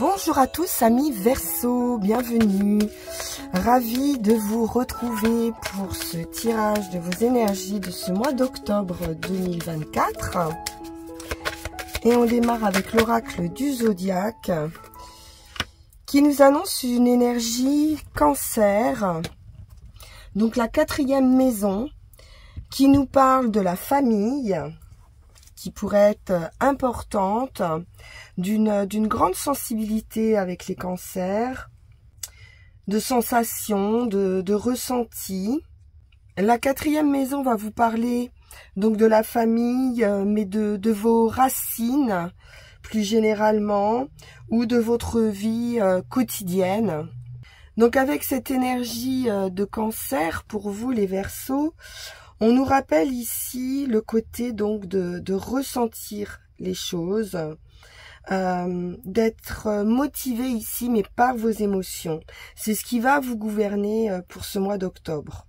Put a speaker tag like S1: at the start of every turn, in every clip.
S1: Bonjour à tous amis Verseau, bienvenue, ravie de vous retrouver pour ce tirage de vos énergies de ce mois d'octobre 2024. Et on démarre avec l'oracle du zodiaque qui nous annonce une énergie cancer, donc la 4e maison, qui nous parle de la famille, qui pourrait être importante, d'une grande sensibilité avec les cancers, de sensations, de ressentis. La 4e maison va vous parler donc de la famille, mais de vos racines plus généralement, ou de votre vie quotidienne. Donc avec cette énergie de cancer pour vous les Verseaux, on nous rappelle ici le côté donc de ressentir les choses, d'être motivé ici mais par vos émotions. C'est ce qui va vous gouverner pour ce mois d'octobre.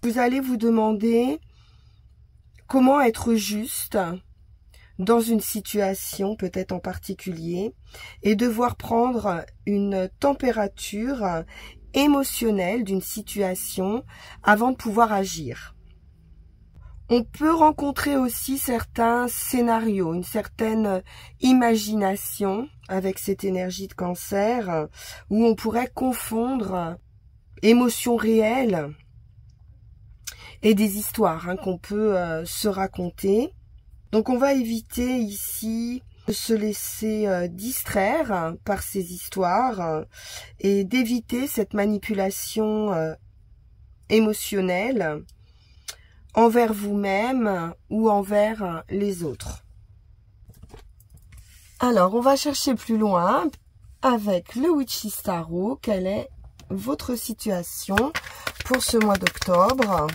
S1: Vous allez vous demander comment être juste dans une situation peut-être en particulier et devoir prendre une température émotionnelle d'une situation avant de pouvoir agir. On peut rencontrer aussi certains scénarios, une certaine imagination avec cette énergie de cancer où on pourrait confondre émotions réelles et des histoires qu'on peut se raconter. Donc on va éviter ici de se laisser distraire par ces histoires et d'éviter cette manipulation émotionnelle envers vous-même ou envers les autres. Alors, on va chercher plus loin avec le Witch's Tarot. Quelle est votre situation pour ce mois d'octobre ?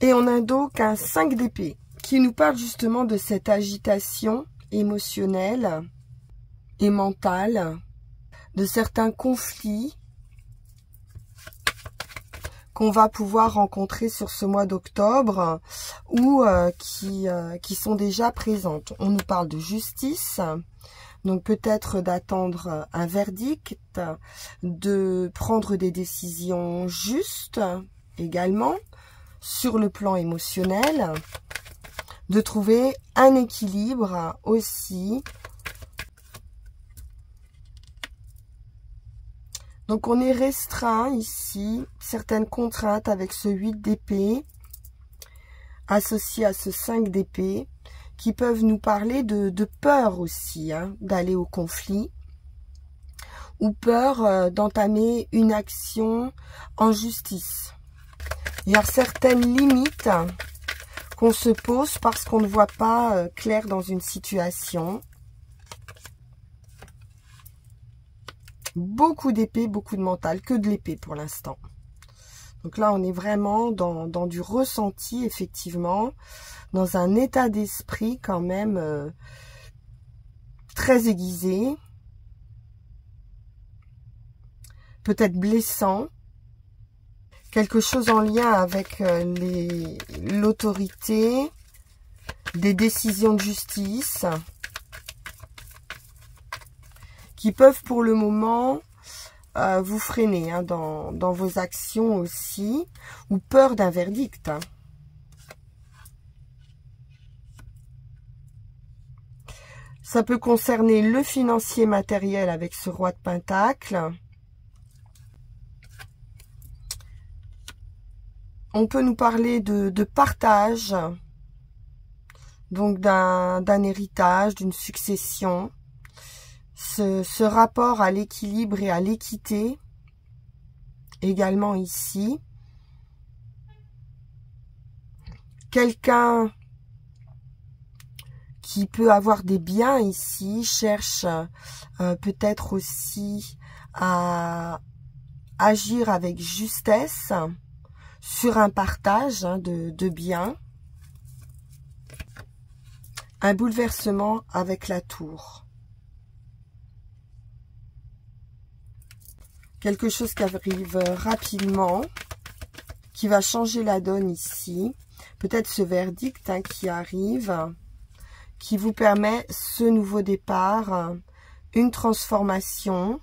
S1: Et on a donc un 5 d'épée qui nous parle justement de cette agitation émotionnelle et mentale, de certains conflits qu'on va pouvoir rencontrer sur ce mois d'octobre ou qui sont déjà présentes. On nous parle de justice, donc peut-être d'attendre un verdict, de prendre des décisions justes également sur le plan émotionnel, de trouver un équilibre aussi. Donc on est restreint ici, certaines contraintes avec ce 8 d'épée, associé à ce 5 d'épée, qui peuvent nous parler de peur aussi, d'aller au conflit, ou peur d'entamer une action en justice. Il y a certaines limites qu'on se pose parce qu'on ne voit pas clair dans une situation. Beaucoup d'épée, beaucoup de mental, que de l'épée pour l'instant. Donc là, on est vraiment dans du ressenti, effectivement, dans un état d'esprit quand même très aiguisé, peut-être blessant, quelque chose en lien avec l'autorité, des décisions de justice, qui peuvent pour le moment vous freiner dans vos actions aussi, ou peur d'un verdict. Ça peut concerner le financier matériel avec ce roi de Pentacle. On peut nous parler de partage, donc d'un héritage, d'une succession. Ce rapport à l'équilibre et à l'équité, également ici. Quelqu'un qui peut avoir des biens ici cherche peut-être aussi à agir avec justesse sur un partage de biens. Un bouleversement avec la tour. Quelque chose qui arrive rapidement, qui va changer la donne ici. Peut-être ce verdict qui arrive, qui vous permet ce nouveau départ, une transformation.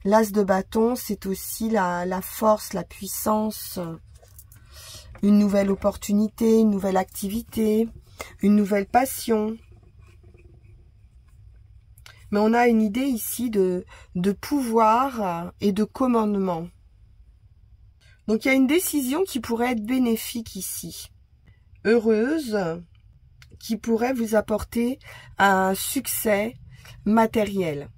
S1: L'as de bâton, c'est aussi la force, la puissance, une nouvelle opportunité, une nouvelle activité, une nouvelle passion. Mais on a une idée ici de pouvoir et de commandement. Donc il y a une décision qui pourrait être bénéfique ici, heureuse, qui pourrait vous apporter un succès matériel.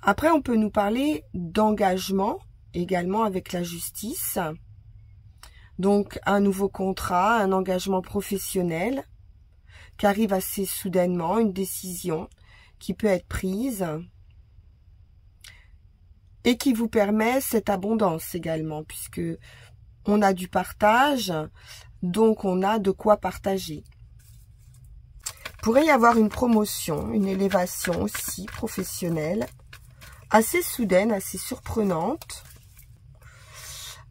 S1: Après, on peut nous parler d'engagement, également avec la justice. Donc un nouveau contrat, un engagement professionnel qui arrive assez soudainement, une décision qui peut être prise et qui vous permet cette abondance également, puisque on a du partage, donc on a de quoi partager. Il pourrait y avoir une promotion, une élévation aussi professionnelle, assez soudaine, assez surprenante,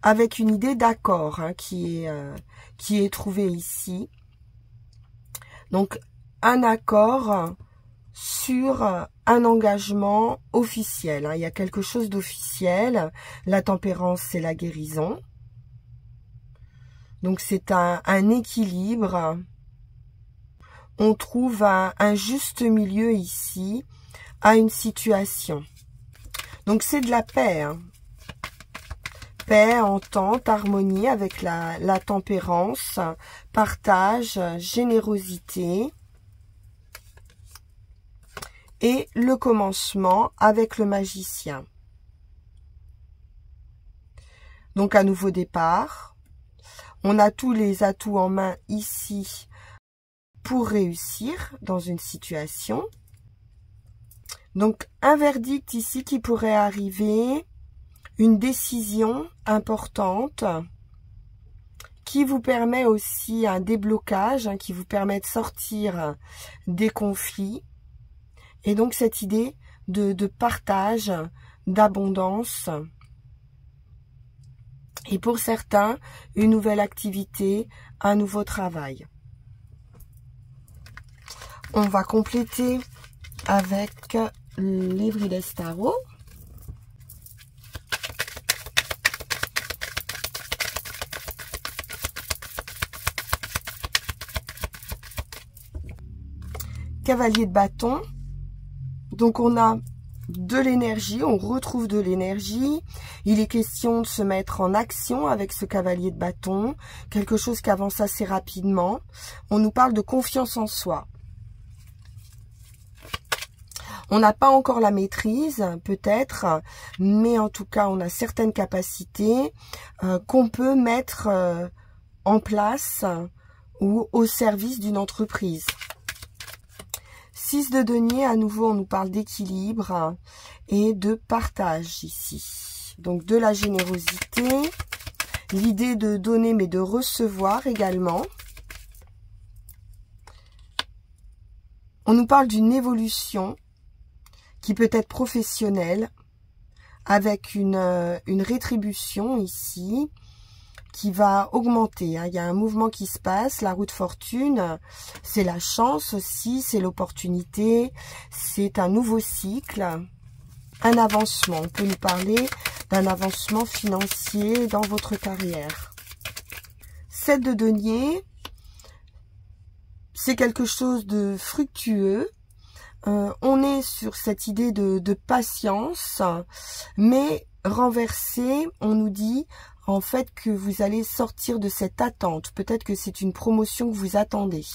S1: avec une idée d'accord qui est trouvée ici. Donc un accord sur un engagement officiel. Il y a quelque chose d'officiel. La tempérance, c'est la guérison. Donc c'est un équilibre. On trouve un juste milieu ici à une situation. Donc c'est de la paix. Paix, entente, harmonie avec la tempérance, partage, générosité. Et le commencement avec le magicien. Donc un nouveau départ. On a tous les atouts en main ici pour réussir dans une situation. Donc un verdict ici qui pourrait arriver, une décision importante qui vous permet aussi un déblocage, qui vous permet de sortir des conflits. Et donc cette idée de partage, d'abondance. Et pour certains, une nouvelle activité, un nouveau travail. On va compléter avec l'Evrides Tarot. Cavalier de bâton. Donc on a de l'énergie, on retrouve de l'énergie. Il est question de se mettre en action avec ce cavalier de bâton, quelque chose qui avance assez rapidement. On nous parle de confiance en soi. On n'a pas encore la maîtrise, peut-être, mais en tout cas, on a certaines capacités qu'on peut mettre en place ou au service d'une entreprise. 6 de denier, à nouveau, on nous parle d'équilibre et de partage ici. Donc, de la générosité, l'idée de donner mais de recevoir également. On nous parle d'une évolution qui peut être professionnelle avec une rétribution ici qui va augmenter. Il y a un mouvement qui se passe, la roue de fortune, c'est la chance aussi, c'est l'opportunité, c'est un nouveau cycle, un avancement. On peut nous parler d'un avancement financier dans votre carrière. 7 de denier, c'est quelque chose de fructueux. On est sur cette idée de patience, mais renversé, on nous dit en fait que vous allez sortir de cette attente. Peut-être que c'est une promotion que vous attendez.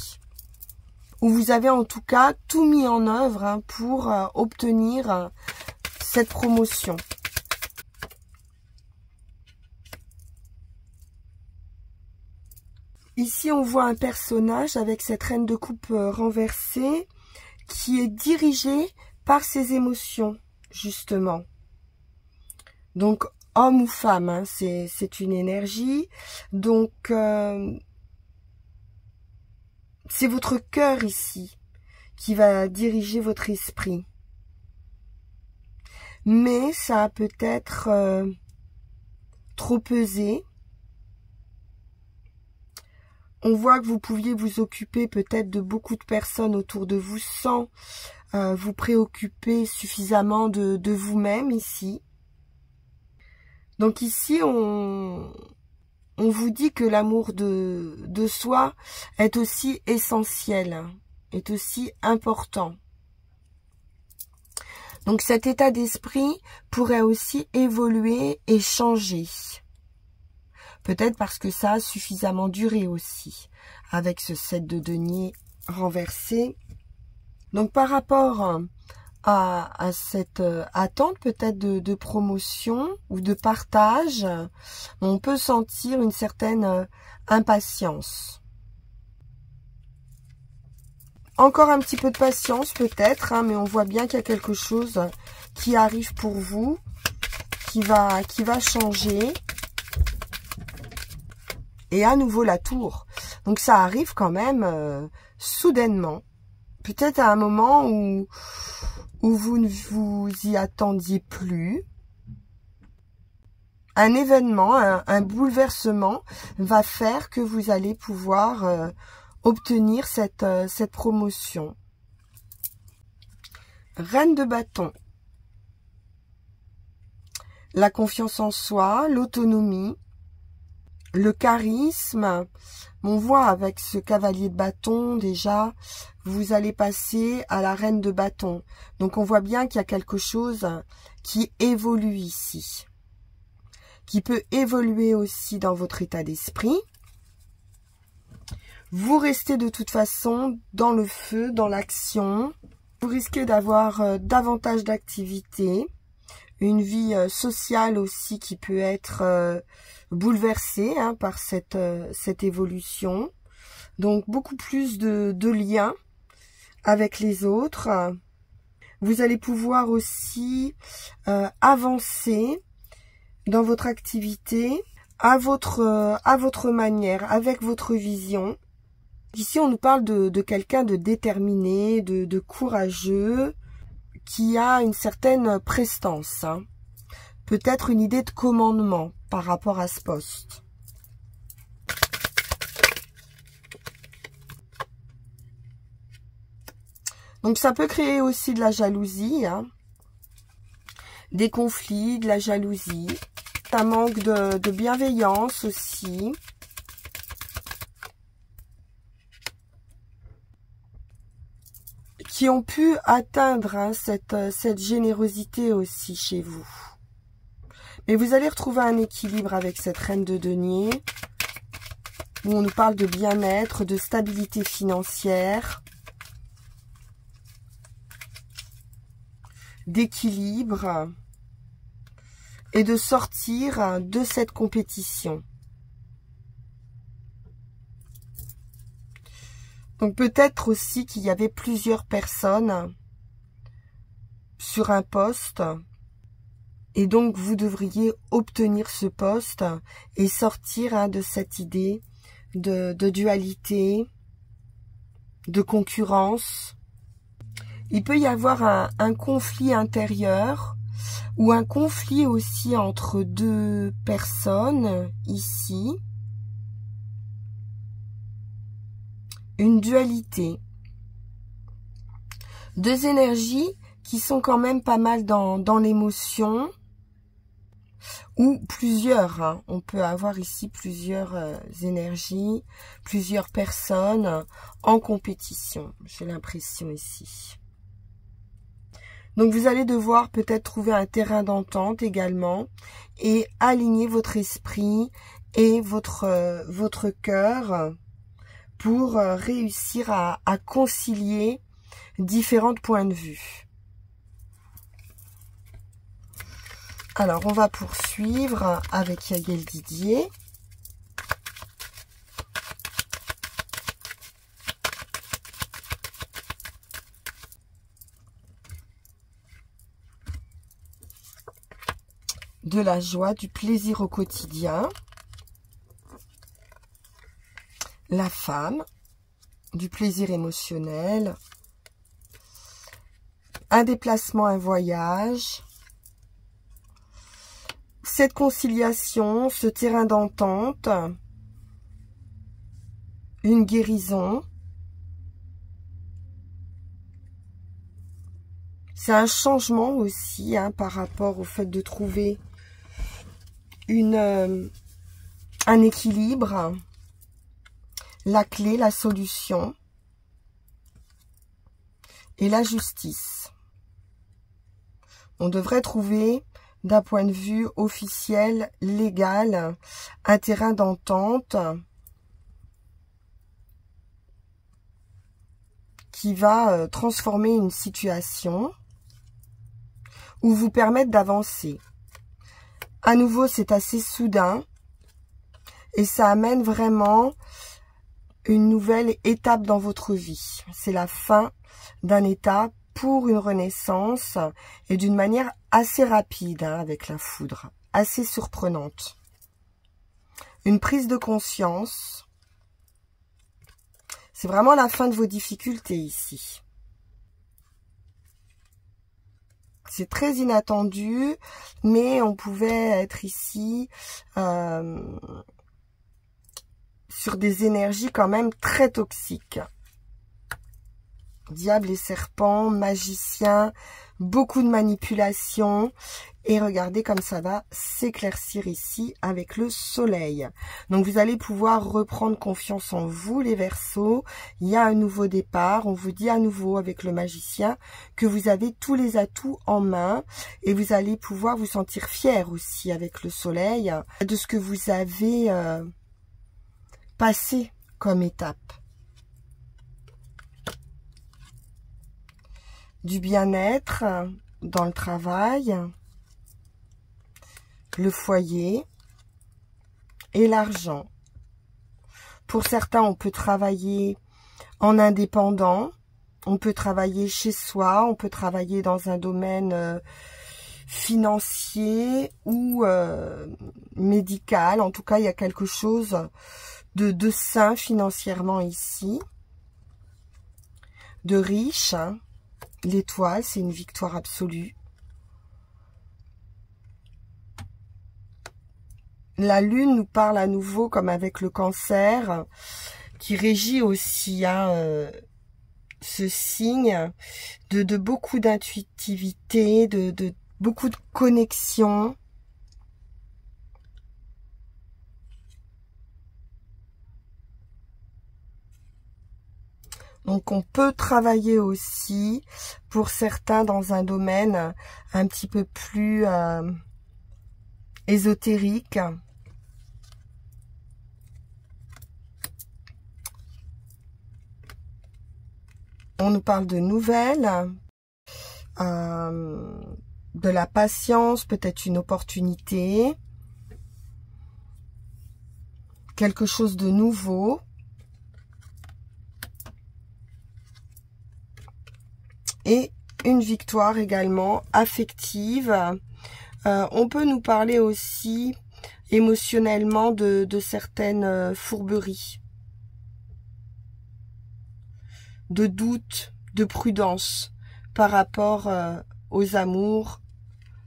S1: Ou vous avez en tout cas tout mis en œuvre pour obtenir cette promotion. Ici, on voit un personnage avec cette reine de coupe renversée qui est dirigé par ses émotions, justement. Donc, homme ou femme, c'est une énergie. Donc, c'est votre cœur ici qui va diriger votre esprit. mais ça a peut-être trop pesé. On voit que vous pouviez vous occuper peut-être de beaucoup de personnes autour de vous sans vous préoccuper suffisamment de vous-même ici. Donc ici, on vous dit que l'amour de soi est aussi essentiel, est aussi important. Donc cet état d'esprit pourrait aussi évoluer et changer. Peut-être parce que ça a suffisamment duré aussi, avec ce 7 de denier renversé. Donc par rapport à cette attente peut-être de promotion ou de partage, on peut sentir une certaine impatience. Encore un petit peu de patience peut-être, hein, mais on voit bien qu'il y a quelque chose qui arrive pour vous, qui va changer. Et à nouveau la tour. Donc ça arrive quand même soudainement. Peut-être à un moment où vous ne vous y attendiez plus. Un événement, un bouleversement va faire que vous allez pouvoir obtenir cette promotion. Reine de bâton. La confiance en soi, l'autonomie. Le charisme, on voit avec ce cavalier de bâton, déjà, vous allez passer à la reine de bâton. Donc, on voit bien qu'il y a quelque chose qui évolue ici, qui peut évoluer aussi dans votre état d'esprit. Vous restez de toute façon dans le feu, dans l'action. Vous risquez d'avoir davantage d'activités. Une vie sociale aussi qui peut être bouleversée hein, par cette évolution. Donc beaucoup plus de liens avec les autres. Vous allez pouvoir aussi avancer dans votre activité à votre manière, avec votre vision. Ici, on nous parle de quelqu'un de déterminé, de courageux, qui a une certaine prestance, hein. Peut-être une idée de commandement par rapport à ce poste. Donc ça peut créer aussi de la jalousie, hein. Des conflits, de la jalousie, un manque de bienveillance aussi. Qui ont pu atteindre hein, cette générosité aussi chez vous. Mais vous allez retrouver un équilibre avec cette reine de denier, où on nous parle de bien-être, de stabilité financière, d'équilibre, et de sortir de cette compétition. Donc peut-être aussi qu'il y avait plusieurs personnes sur un poste et donc vous devriez obtenir ce poste et sortir hein, de cette idée de dualité, de concurrence. Il peut y avoir un conflit intérieur ou un conflit aussi entre deux personnes ici. Une dualité. Deux énergies qui sont quand même pas mal dans l'émotion. Ou plusieurs. Hein. On peut avoir ici plusieurs énergies, plusieurs personnes en compétition. J'ai l'impression ici. Donc vous allez devoir peut-être trouver un terrain d'entente également. Et aligner votre esprit et votre cœur. Pour réussir à concilier différents points de vue. Alors, on va poursuivre avec Yael Didier. De la joie, du plaisir au quotidien. La femme, du plaisir émotionnel, un déplacement, un voyage, cette conciliation, ce terrain d'entente, une guérison. C'est un changement aussi par rapport au fait de trouver un équilibre, la clé, la solution et la justice. On devrait trouver, d'un point de vue officiel, légal, un terrain d'entente qui va transformer une situation ou vous permettre d'avancer. À nouveau, c'est assez soudain et ça amène vraiment une nouvelle étape dans votre vie. C'est la fin d'un état pour une renaissance et d'une manière assez rapide avec la foudre, assez surprenante. Une prise de conscience. C'est vraiment la fin de vos difficultés ici. C'est très inattendu, mais on pouvait être ici sur des énergies quand même très toxiques. Diable et serpent, magicien, beaucoup de manipulation. Et regardez comme ça va s'éclaircir ici avec le soleil. Donc vous allez pouvoir reprendre confiance en vous les Verseaux. Il y a un nouveau départ. On vous dit à nouveau avec le magicien que vous avez tous les atouts en main. Et vous allez pouvoir vous sentir fier aussi avec le soleil de ce que vous avez passé comme étape. Du bien-être dans le travail, le foyer et l'argent. Pour certains, on peut travailler en indépendant, on peut travailler chez soi, on peut travailler dans un domaine financier ou médical. En tout cas, il y a quelque chose de sain financièrement ici, de riche. L'étoile, c'est une victoire absolue. La lune nous parle à nouveau, comme avec le cancer, qui régit aussi ce signe de beaucoup d'intuitivité, de beaucoup de connexion. Donc on peut travailler aussi pour certains dans un domaine un petit peu plus ésotérique. On nous parle de nouvelles, de la patience, peut-être une opportunité, quelque chose de nouveau. Et une victoire également affective. On peut nous parler aussi émotionnellement de certaines fourberies, de doute, de prudence par rapport aux amours,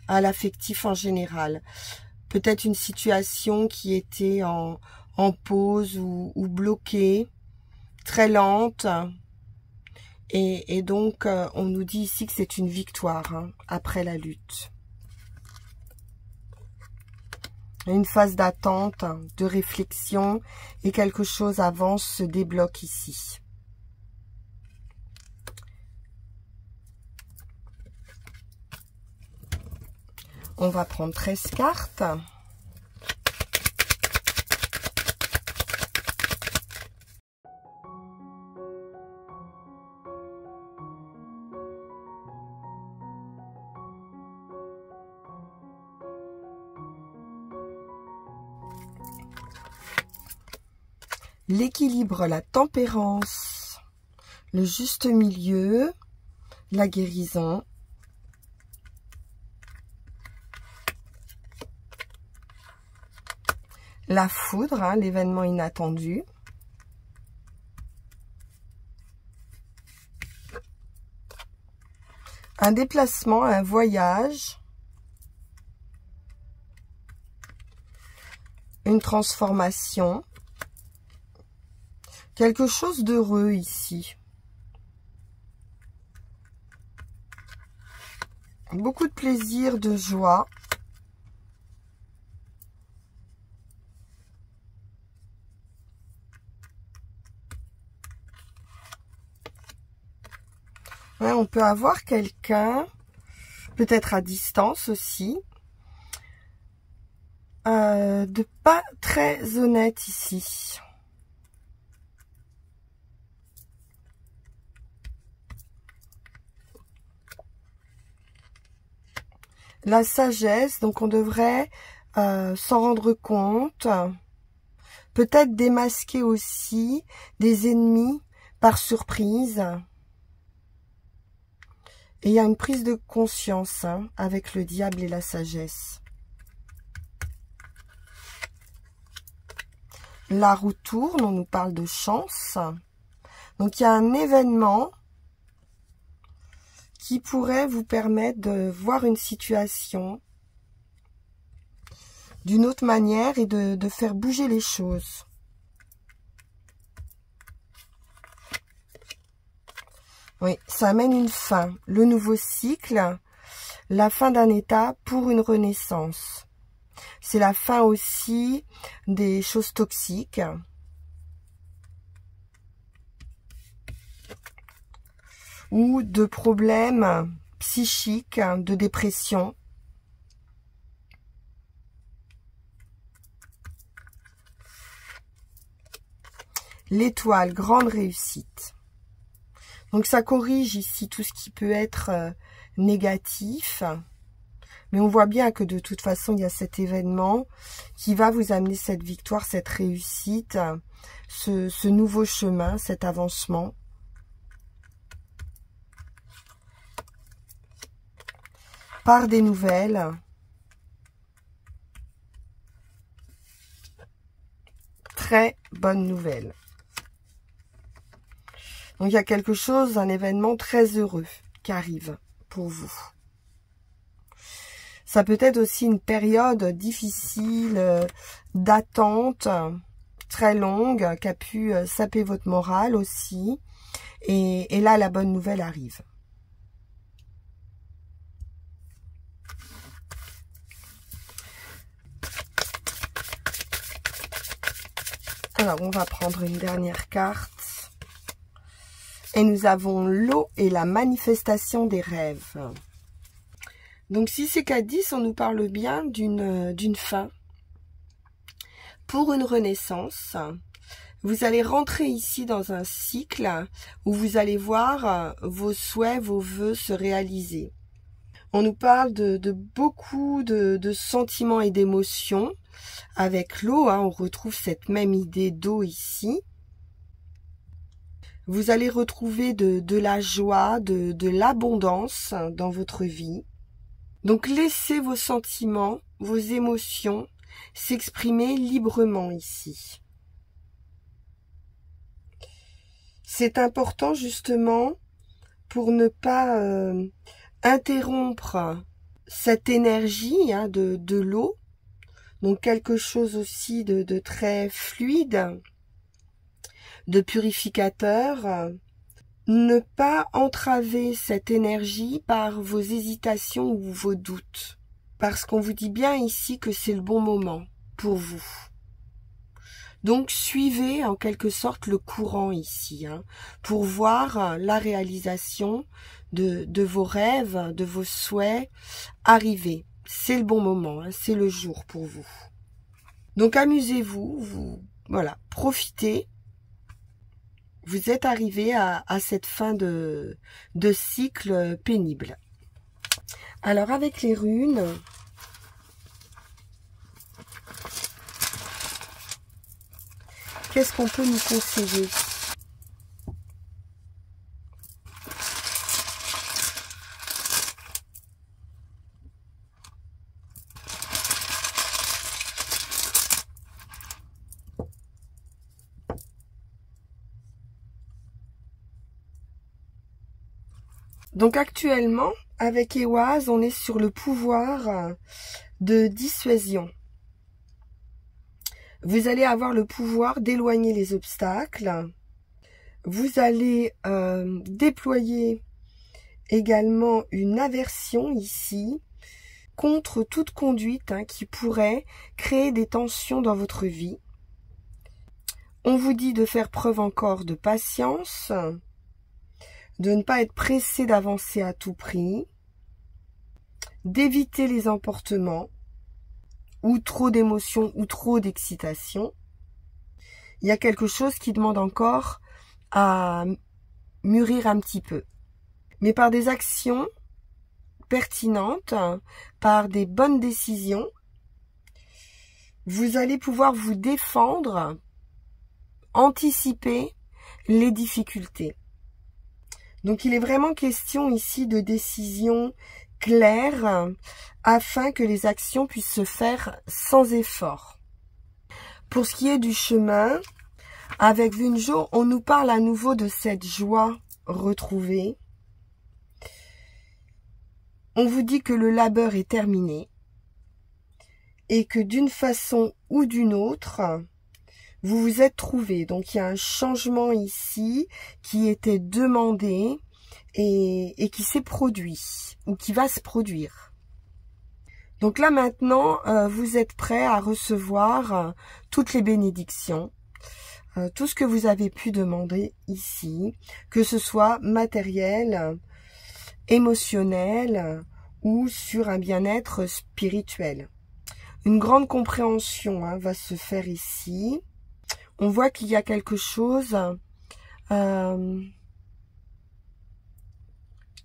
S1: à l'affectif en général. Peut-être une situation qui était en pause ou bloquée, très lente. Et donc, on nous dit ici que c'est une victoire après la lutte. Une phase d'attente, de réflexion, et quelque chose avance, se débloque ici. On va prendre 13 cartes. L'équilibre, la tempérance, le juste milieu, la guérison. La foudre, l'événement inattendu. Un déplacement, un voyage. une transformation. Quelque chose d'heureux ici. Beaucoup de plaisir, de joie. Ouais, on peut avoir quelqu'un, peut-être à distance aussi, de pas très honnête ici. La sagesse, donc on devrait s'en rendre compte, peut-être démasquer aussi des ennemis par surprise. Et il y a une prise de conscience avec le diable et la sagesse. La roue tourne, on nous parle de chance. Donc il y a un événement qui pourrait vous permettre de voir une situation d'une autre manière et de faire bouger les choses. Oui, ça amène une fin, le nouveau cycle, la fin d'un état pour une renaissance. C'est la fin aussi des choses toxiques. Ou de problèmes psychiques, de dépression. L'étoile, grande réussite. Donc ça corrige ici tout ce qui peut être négatif. Mais on voit bien que de toute façon, il y a cet événement qui va vous amener cette victoire, cette réussite, ce nouveau chemin, cet avancement. Par des nouvelles. Très bonne nouvelle. Donc il y a quelque chose, un événement très heureux qui arrive pour vous. Ça peut être aussi une période difficile, d'attente, très longue, qui a pu saper votre morale aussi. Et là, la bonne nouvelle arrive. Alors, on va prendre une dernière carte. Et nous avons l'eau et la manifestation des rêves. Donc, si c'est qu'à 10, on nous parle bien d'une fin. Pour une renaissance, vous allez rentrer ici dans un cycle où vous allez voir vos souhaits, vos vœux se réaliser. On nous parle de beaucoup de sentiments et d'émotions. Avec l'eau, on retrouve cette même idée d'eau ici. Vous allez retrouver de la joie, de l'abondance dans votre vie. Donc laissez vos sentiments, vos émotions s'exprimer librement ici. C'est important justement pour ne pas interrompre cette énergie de l'eau. Donc quelque chose aussi de très fluide, de purificateur. Ne pas entraver cette énergie par vos hésitations ou vos doutes. Parce qu'on vous dit bien ici que c'est le bon moment pour vous. Donc suivez en quelque sorte le courant ici, pour voir la réalisation de vos rêves, de vos souhaits arriver. C'est le bon moment, c'est le jour pour vous. Donc amusez-vous, voilà, profitez. Vous êtes arrivé à cette fin de cycle pénible. Alors avec les runes, qu'est-ce qu'on peut nous conseiller ? Donc actuellement, avec Ehwaz, on est sur le pouvoir de dissuasion. Vous allez avoir le pouvoir d'éloigner les obstacles. Vous allez déployer également une aversion ici contre toute conduite qui pourrait créer des tensions dans votre vie. On vous dit de faire preuve encore de patience, de ne pas être pressé d'avancer à tout prix, d'éviter les emportements, ou trop d'émotions, ou trop d'excitation. Il y a quelque chose qui demande encore à mûrir un petit peu. Mais par des actions pertinentes, par des bonnes décisions, vous allez pouvoir vous défendre, anticiper les difficultés. Donc il est vraiment question ici de décisions claires afin que les actions puissent se faire sans effort. Pour ce qui est du chemin, avec Vunjo, on nous parle à nouveau de cette joie retrouvée. On vous dit que le labeur est terminé et que d'une façon ou d'une autre, vous vous êtes trouvé. Donc il y a un changement ici qui était demandé et qui s'est produit ou qui va se produire. Donc là maintenant, vous êtes prêt à recevoir toutes les bénédictions, tout ce que vous avez pu demander ici, que ce soit matériel, émotionnel ou sur un bien-être spirituel. Une grande compréhension va se faire ici. On voit qu'il y a quelque chose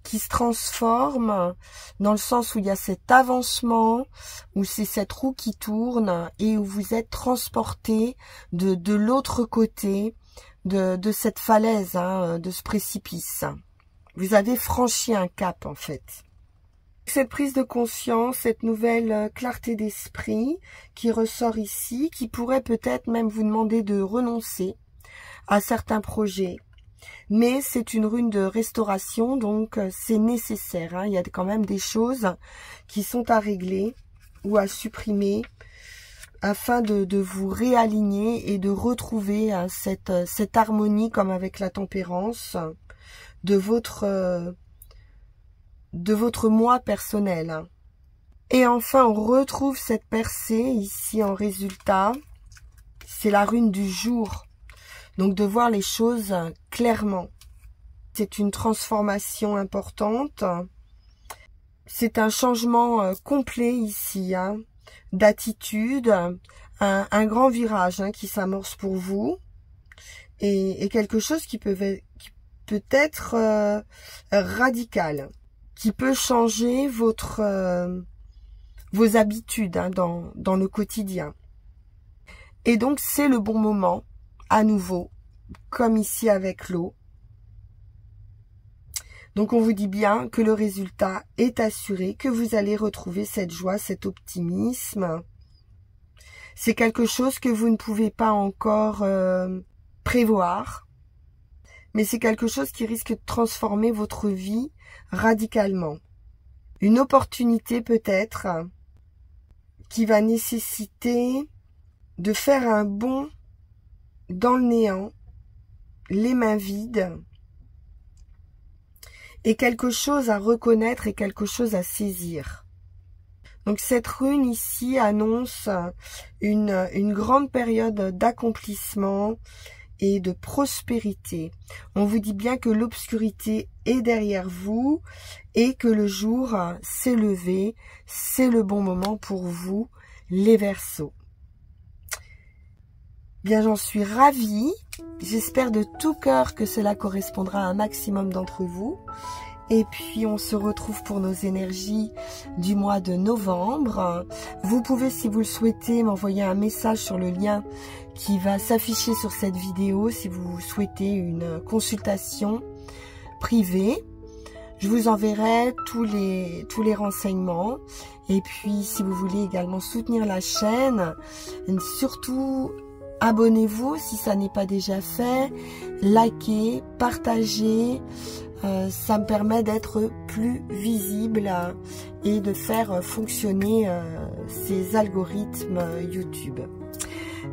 S1: qui se transforme dans le sens où il y a cet avancement, où c'est cette roue qui tourne et où vous êtes transporté de l'autre côté de cette falaise, de ce précipice. Vous avez franchi un cap en fait. Cette prise de conscience, cette nouvelle clarté d'esprit qui ressort ici, qui pourrait peut-être même vous demander de renoncer à certains projets. Mais c'est une rune de restauration, donc c'est nécessaire. Il y a quand même des choses qui sont à régler ou à supprimer afin de vous réaligner et de retrouver cette harmonie comme avec la tempérance de votre moi personnel. Et enfin, on retrouve cette percée ici en résultat. C'est la rune du jour. Donc de voir les choses clairement. C'est une transformation importante. C'est un changement complet ici, d'attitude, un grand virage qui s'amorce pour vous. Et quelque chose qui peut être radical, qui peut changer vos habitudes dans le quotidien. Et donc c'est le bon moment, à nouveau, comme ici avec l'eau. Donc on vous dit bien que le résultat est assuré, que vous allez retrouver cette joie, cet optimisme. C'est quelque chose que vous ne pouvez pas encore prévoir, mais c'est quelque chose qui risque de transformer votre vie radicalement. Une opportunité peut-être qui va nécessiter de faire un bond dans le néant, les mains vides, et quelque chose à reconnaître et quelque chose à saisir. Donc cette rune ici annonce une grande période d'accomplissement et de prospérité. On vous dit bien que l'obscurité est derrière vous et que le jour s'est levé. C'est le bon moment pour vous, les Verseaux. Bien, j'en suis ravie. J'espère de tout cœur que cela correspondra à un maximum d'entre vous. Et puis, on se retrouve pour nos énergies du mois de novembre. Vous pouvez, si vous le souhaitez, m'envoyer un message sur le lien qui va s'afficher sur cette vidéo si vous souhaitez une consultation privée. Je vous enverrai tous les renseignements. Et puis, si vous voulez également soutenir la chaîne, surtout abonnez-vous si ça n'est pas déjà fait, likez, partagez. Ça me permet d'être plus visible et de faire fonctionner ces algorithmes YouTube.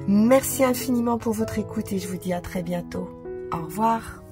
S1: Merci infiniment pour votre écoute et je vous dis à très bientôt. Au revoir.